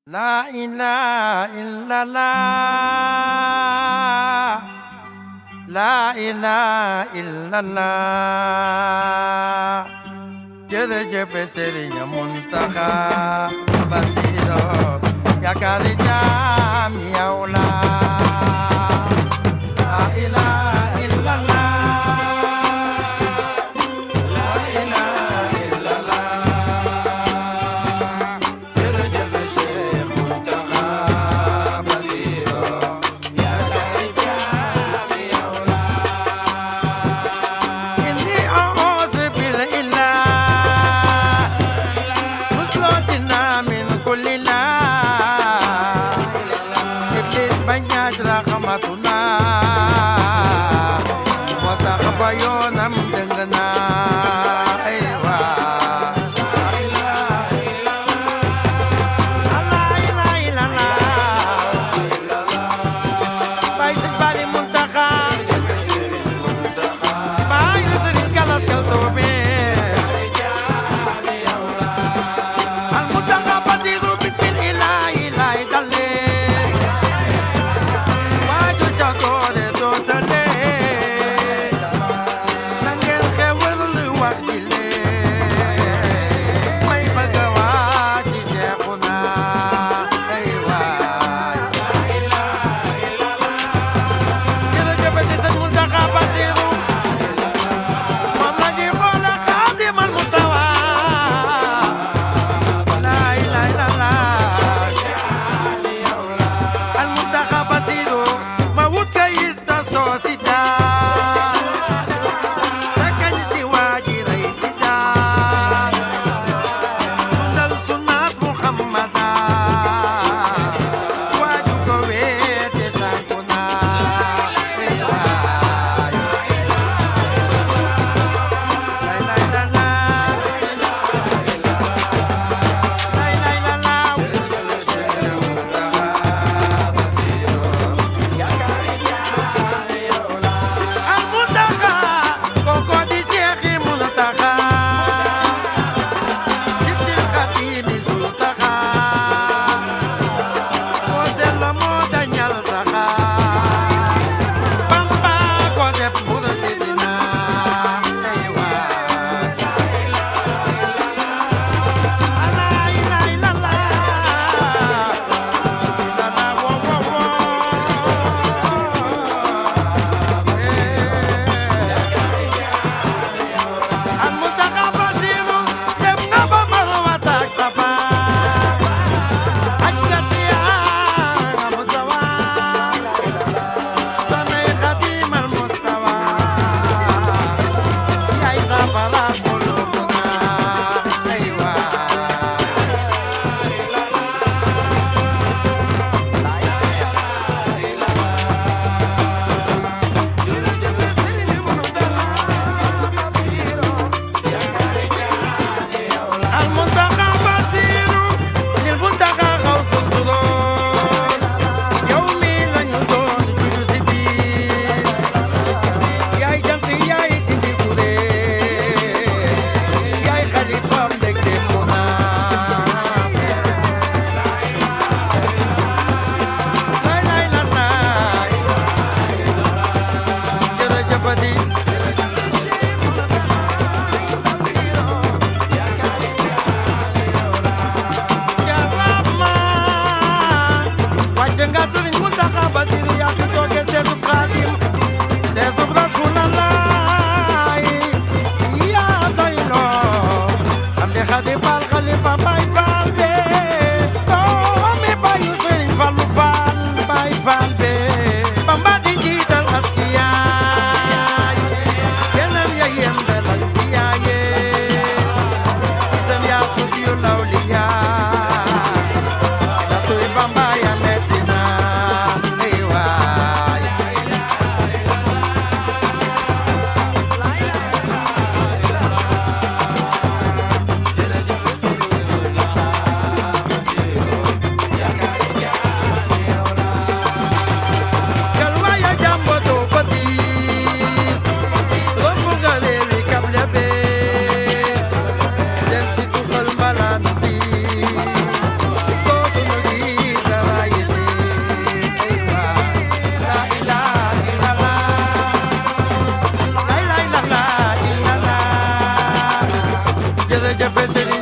La ilaha illallah, la ilaha illallah. Jërëjëf Serigne Mountakha Bassirou yaakaari jaam yow la. La ilaha illallah, la ilaha illallah. Jërëjëf Cheikh Mountakha Bassirou yaakaari jaam yow la. Inni a'uuzu bil ilah rahmatuna moo tax ba yoonam dëng na ay waa la ilaha illallah bay si bari Muntaxa bay Sëriñ Galas Kaltoome al Muntaxa Basiru bismillahi lay dale jërëjëf Serigne